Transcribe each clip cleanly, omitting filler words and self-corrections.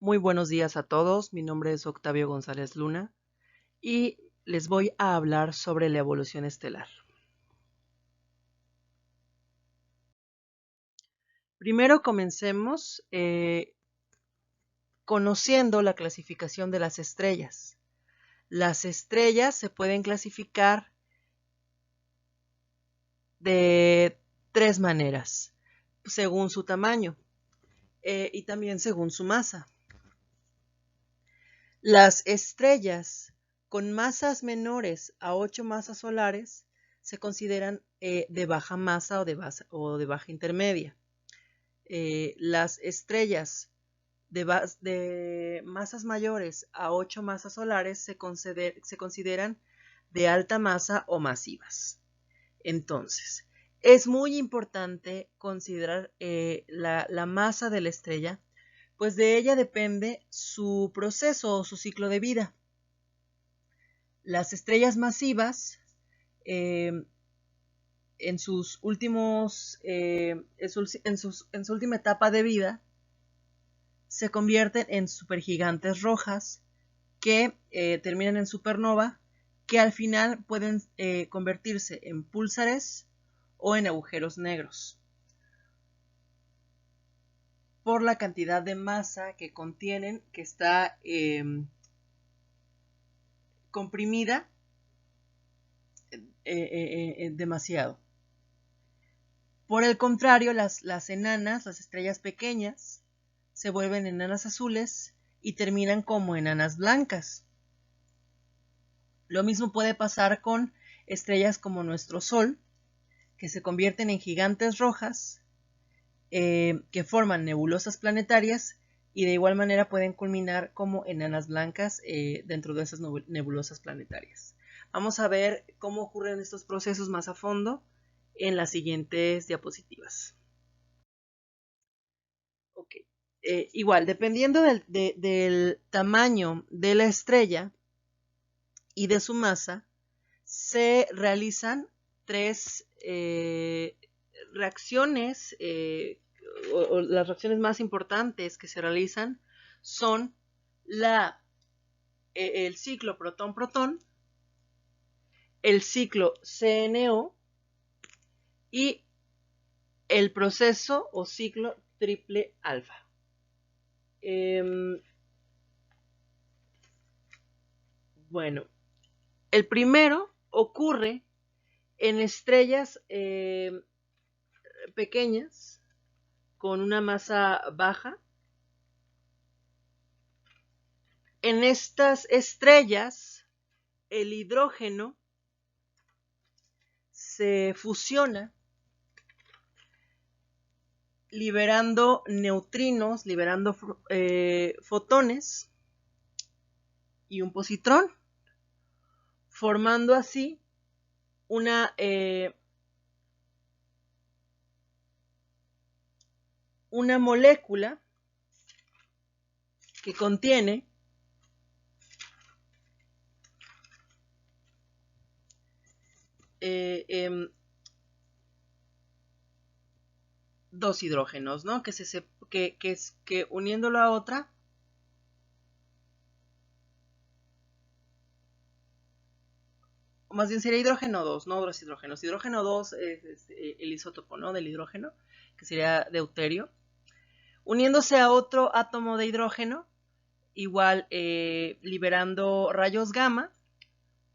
Muy buenos días a todos, mi nombre es Octavio González Luna y les voy a hablar sobre la evolución estelar. Primero comencemos conociendo la clasificación de las estrellas. Las estrellas se pueden clasificar de tres maneras, según su tamaño y también según su masa. Las estrellas con masas menores a 8 masas solares se consideran de baja masa o de baja intermedia. Las estrellas de masas mayores a 8 masas solares se consideran de alta masa o masivas. Entonces, es muy importante considerar la masa de la estrella, pues de ella depende su proceso o su ciclo de vida. Las estrellas masivas, en su última etapa de vida, se convierten en supergigantes rojas que terminan en supernova, que al final pueden convertirse en púlsares o en agujeros negros, por la cantidad de masa que contienen, que está comprimida demasiado. Por el contrario, las enanas, las estrellas pequeñas, se vuelven enanas azules y terminan como enanas blancas. Lo mismo puede pasar con estrellas como nuestro Sol, que se convierten en gigantes rojas, que forman nebulosas planetarias y de igual manera pueden culminar como enanas blancas dentro de esas nebulosas planetarias. Vamos a ver cómo ocurren estos procesos más a fondo en las siguientes diapositivas. Ok. Igual, dependiendo del tamaño de la estrella y de su masa, se realizan tres reacciones, o las reacciones más importantes que se realizan son el ciclo protón-protón, el ciclo CNO y el proceso o ciclo triple alfa. Bueno, el primero ocurre en estrellas pequeñas con una masa baja. En estas estrellas, el hidrógeno se fusiona liberando neutrinos, liberando fotones y un positrón, formando así una molécula que contiene dos hidrógenos, ¿no? Que uniéndolo a otra más bien sería hidrógeno 2, no dos hidrógenos. Hidrógeno 2 es el isótopo, ¿no? Del hidrógeno, que sería deuterio. Uniéndose a otro átomo de hidrógeno, igual liberando rayos gamma,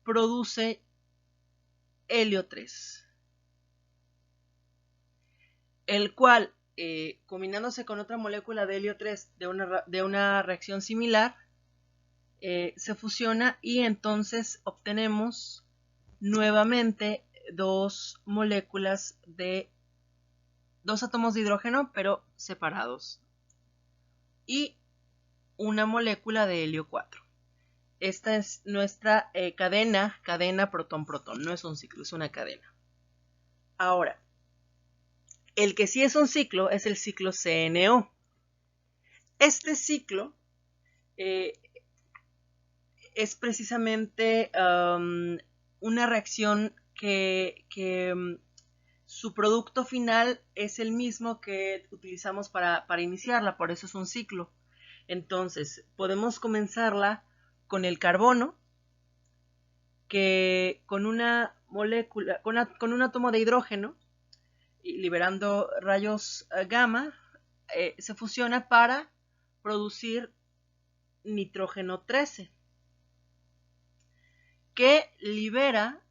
produce helio 3, el cual, combinándose con otra molécula de helio 3 de una reacción similar, se fusiona y entonces obtenemos nuevamente dos átomos de hidrógeno, pero separados, y una molécula de helio 4. Esta es nuestra cadena protón-protón. No es un ciclo, es una cadena. Ahora, el que sí es un ciclo es el ciclo CNO. Este ciclo es precisamente una reacción que su producto final es el mismo que utilizamos para iniciarla, por eso es un ciclo. Entonces, podemos comenzarla con el carbono, que con una molécula, con un átomo de hidrógeno, liberando rayos gamma, se fusiona para producir nitrógeno 13, que libera,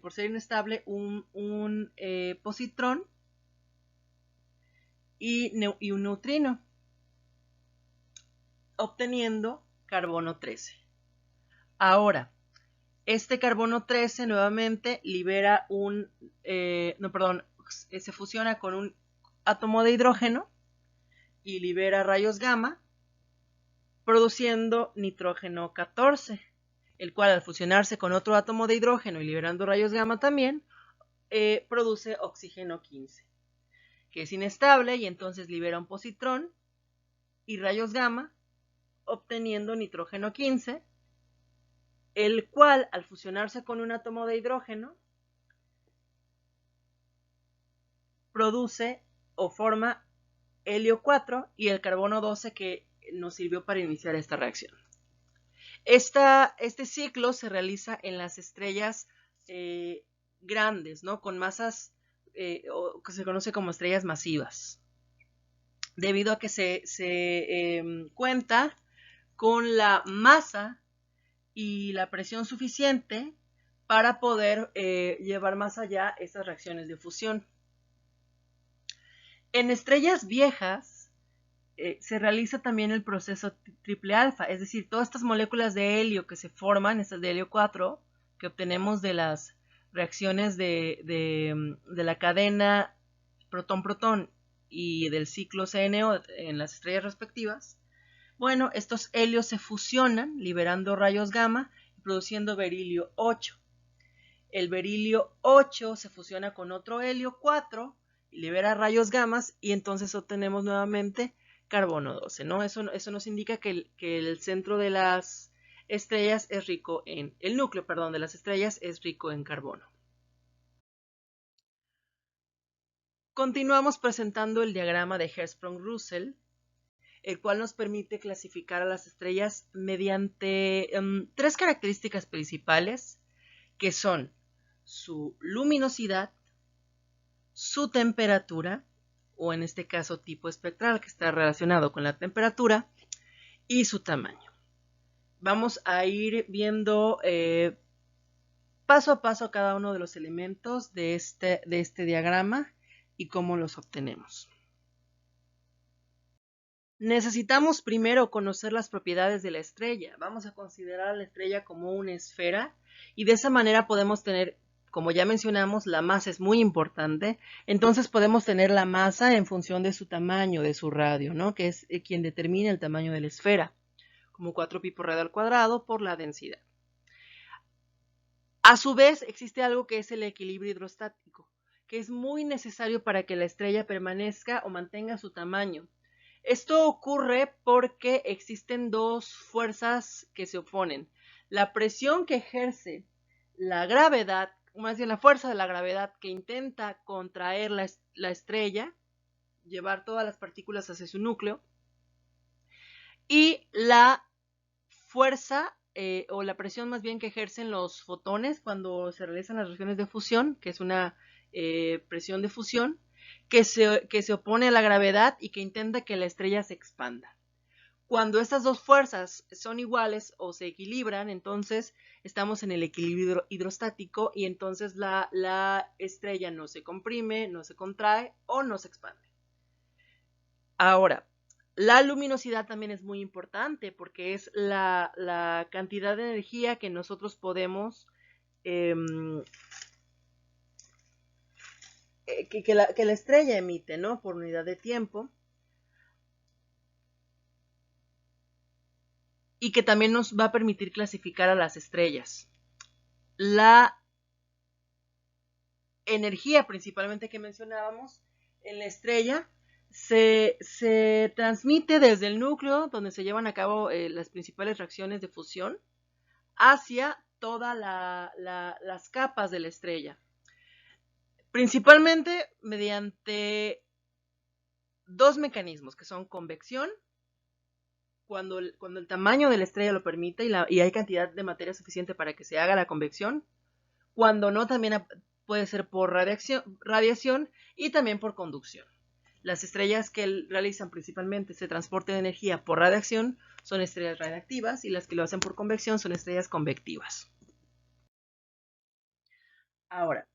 por ser inestable, un positrón y un neutrino, obteniendo carbono 13. Ahora, este carbono 13 nuevamente libera se fusiona con un átomo de hidrógeno y libera rayos gamma, produciendo nitrógeno 14, el cual al fusionarse con otro átomo de hidrógeno y liberando rayos gamma también, produce oxígeno 15, que es inestable y entonces libera un positrón y rayos gamma, obteniendo nitrógeno 15, el cual al fusionarse con un átomo de hidrógeno produce o forma helio 4 y el carbono 12 que nos sirvió para iniciar esta reacción. Este ciclo se realiza en las estrellas grandes, ¿no? Con masas o que se conoce como estrellas masivas, debido a que se cuenta con la masa y la presión suficiente para poder llevar más allá estas reacciones de fusión. En estrellas viejas se realiza también el proceso triple alfa, es decir, todas estas moléculas de helio que se forman, estas de helio 4, que obtenemos de las reacciones de la cadena protón-protón y del ciclo CNO en las estrellas respectivas. Bueno, estos helios se fusionan liberando rayos gamma y produciendo berilio 8. El berilio 8 se fusiona con otro helio 4 y libera rayos gamma y entonces obtenemos nuevamente carbono 12, ¿no? Eso nos indica que el centro de las estrellas es rico en, el núcleo, perdón, de las estrellas es rico en carbono. Continuamos presentando el diagrama de Hertzsprung-Russell, el cual nos permite clasificar a las estrellas mediante tres características principales, que son su luminosidad, su temperatura, o en este caso tipo espectral, que está relacionado con la temperatura, y su tamaño. Vamos a ir viendo paso a paso cada uno de los elementos de este diagrama y cómo los obtenemos. Necesitamos primero conocer las propiedades de la estrella. Vamos a considerar a la estrella como una esfera y de esa manera podemos tener, como ya mencionamos, la masa es muy importante, entonces podemos tener la masa en función de su tamaño, de su radio, ¿no? Que es quien determina el tamaño de la esfera, como 4 pi por radio al cuadrado por la densidad. A su vez, existe algo que es el equilibrio hidrostático, que es muy necesario para que la estrella permanezca o mantenga su tamaño. Esto ocurre porque existen dos fuerzas que se oponen. La presión que ejerce la gravedad, más bien la fuerza de la gravedad que intenta contraer la estrella, llevar todas las partículas hacia su núcleo, y la fuerza o la presión más bien que ejercen los fotones cuando se realizan las reacciones de fusión, que es una presión de fusión, que se opone a la gravedad y que intenta que la estrella se expanda. Cuando estas dos fuerzas son iguales o se equilibran, entonces estamos en el equilibrio hidrostático y entonces la estrella no se comprime, no se contrae o no se expande. Ahora, la luminosidad también es muy importante porque es la cantidad de energía que nosotros podemos que la estrella emite, ¿no? Por unidad de tiempo. Y que también nos va a permitir clasificar a las estrellas. La energía principalmente que mencionábamos en la estrella se transmite desde el núcleo, donde se llevan a cabo las principales reacciones de fusión, hacia todas las capas de la estrella. Principalmente mediante dos mecanismos, que son convección cuando el tamaño de la estrella lo permite y hay cantidad de materia suficiente para que se haga la convección. Cuando no, también puede ser por radiación y también por conducción. Las estrellas que realizan principalmente ese transporte de energía por radiación son estrellas radiactivas y las que lo hacen por convección son estrellas convectivas. Ahora,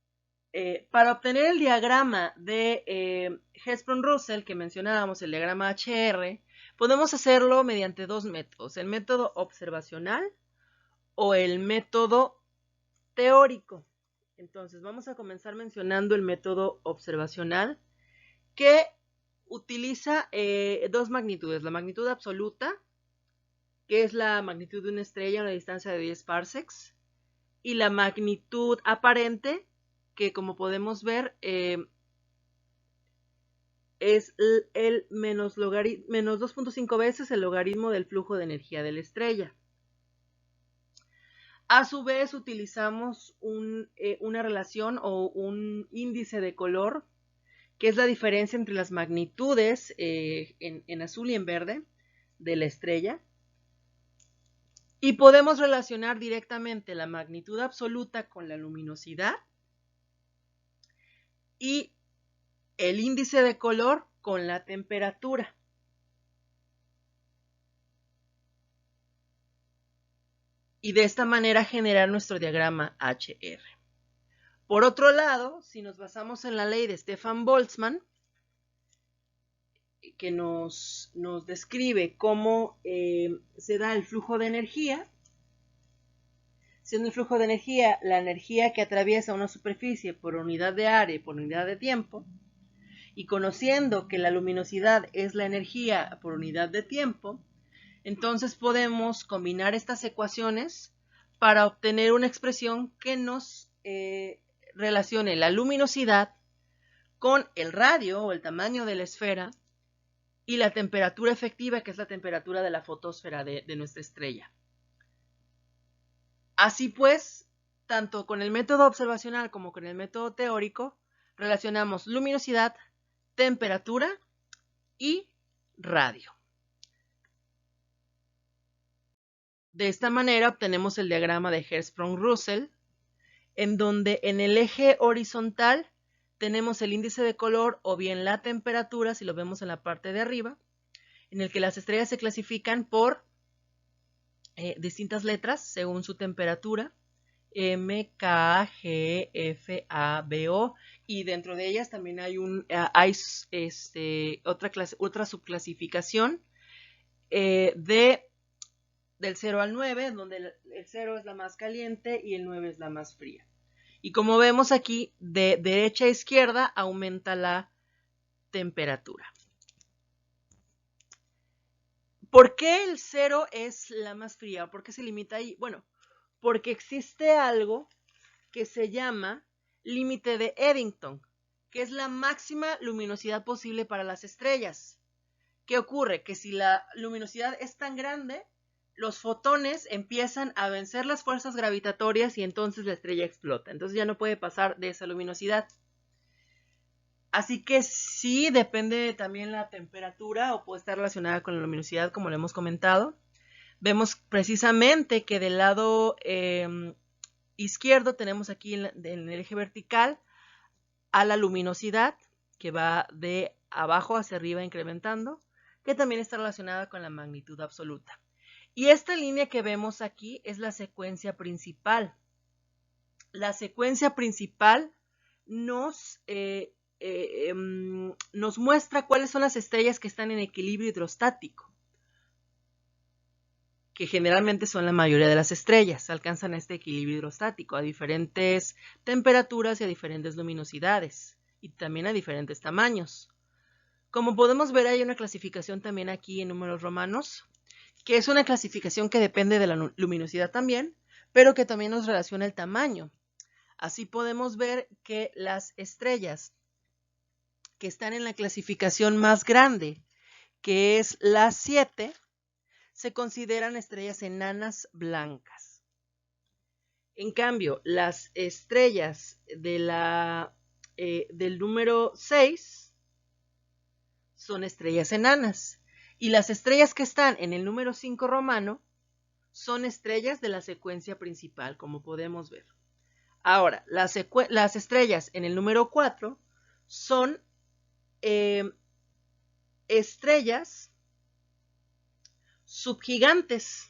para obtener el diagrama de Hertzsprung-Russell que mencionábamos, el diagrama HR, podemos hacerlo mediante dos métodos, el método observacional o el método teórico. Entonces, vamos a comenzar mencionando el método observacional, que utiliza dos magnitudes, la magnitud absoluta, que es la magnitud de una estrella a una distancia de 10 parsecs, y la magnitud aparente, que como podemos ver es el menos 2.5 veces el logaritmo del flujo de energía de la estrella. A su vez utilizamos una relación o un índice de color, que es la diferencia entre las magnitudes en azul y en verde de la estrella. Y podemos relacionar directamente la magnitud absoluta con la luminosidad y el índice de color con la temperatura. Y de esta manera generar nuestro diagrama HR. Por otro lado, si nos basamos en la ley de Stefan Boltzmann, que nos describe cómo se da el flujo de energía, siendo el flujo de energía la energía que atraviesa una superficie por unidad de área y por unidad de tiempo, y conociendo que la luminosidad es la energía por unidad de tiempo, entonces podemos combinar estas ecuaciones para obtener una expresión que nos relacione la luminosidad con el radio o el tamaño de la esfera y la temperatura efectiva, que es la temperatura de la fotósfera de nuestra estrella. Así pues, tanto con el método observacional como con el método teórico, relacionamos luminosidad, temperatura y radio. De esta manera obtenemos el diagrama de Hertzsprung-Russell, en donde en el eje horizontal tenemos el índice de color o bien la temperatura, si lo vemos en la parte de arriba, en el que las estrellas se clasifican por distintas letras según su temperatura, M, K, G, F, A, B, O, y dentro de ellas también hay otra subclasificación del 0 al 9, donde el 0 es la más caliente y el 9 es la más fría. Y como vemos aquí, de derecha a izquierda aumenta la temperatura. ¿Por qué el 0 es la más fría? ¿Por qué se limita ahí? Bueno, porque existe algo que se llama límite de Eddington, que es la máxima luminosidad posible para las estrellas. ¿Qué ocurre? Que si la luminosidad es tan grande, los fotones empiezan a vencer las fuerzas gravitatorias y entonces la estrella explota. Entonces ya no puede pasar de esa luminosidad. Así que sí, depende también la temperatura o puede estar relacionada con la luminosidad, como lo hemos comentado. Vemos precisamente que del lado izquierdo tenemos aquí en el eje vertical a la luminosidad, que va de abajo hacia arriba incrementando, que también está relacionada con la magnitud absoluta. Y esta línea que vemos aquí es la secuencia principal. La secuencia principal nos muestra cuáles son las estrellas que están en equilibrio hidrostático, que generalmente son la mayoría de las estrellas, alcanzan este equilibrio hidrostático a diferentes temperaturas y a diferentes luminosidades, y también a diferentes tamaños. Como podemos ver, hay una clasificación también aquí en números romanos, que es una clasificación que depende de la luminosidad también, pero que también nos relaciona el tamaño. Así podemos ver que las estrellas que están en la clasificación más grande, que es la 7, se consideran estrellas enanas blancas. En cambio, las estrellas del número 6 son estrellas enanas. Y las estrellas que están en el número 5 romano son estrellas de la secuencia principal, como podemos ver. Ahora, las estrellas en el número 4 son estrellas subgigantes.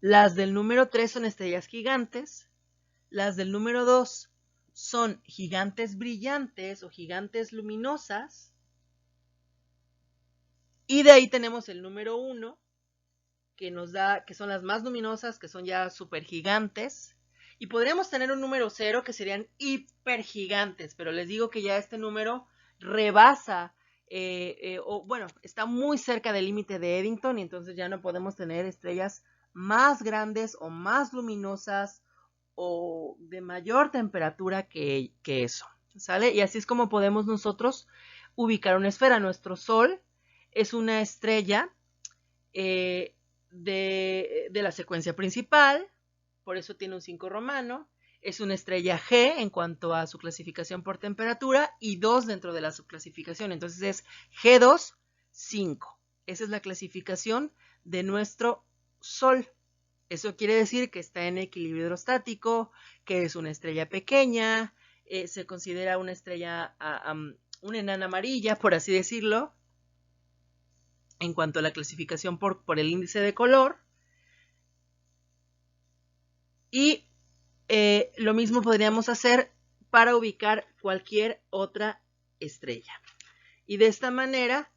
Las del número 3 son estrellas gigantes. Las del número 2 son gigantes brillantes o gigantes luminosas. Y de ahí tenemos el número 1, que nos da, que son las más luminosas, que son ya supergigantes. Y podríamos tener un número 0, que serían hipergigantes, pero les digo que ya este número rebasa, bueno, está muy cerca del límite de Eddington, y entonces ya no podemos tener estrellas más grandes o más luminosas o de mayor temperatura que eso, ¿sale? Y así es como podemos nosotros ubicar una esfera. Nuestro Sol es una estrella de la secuencia principal, por eso tiene un 5 romano. Es una estrella G en cuanto a su clasificación por temperatura y 2 dentro de la subclasificación. Entonces es G2, 5. Esa es la clasificación de nuestro Sol. Eso quiere decir que está en equilibrio hidrostático, que es una estrella pequeña, se considera una estrella, una enana amarilla, por así decirlo, en cuanto a la clasificación por el índice de color. Y lo mismo podríamos hacer para ubicar cualquier otra estrella. Y de esta manera,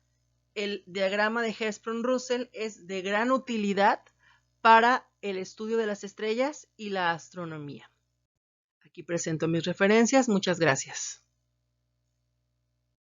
el diagrama de Hertzsprung-Russell es de gran utilidad para el estudio de las estrellas y la astronomía. Aquí presento mis referencias. Muchas gracias.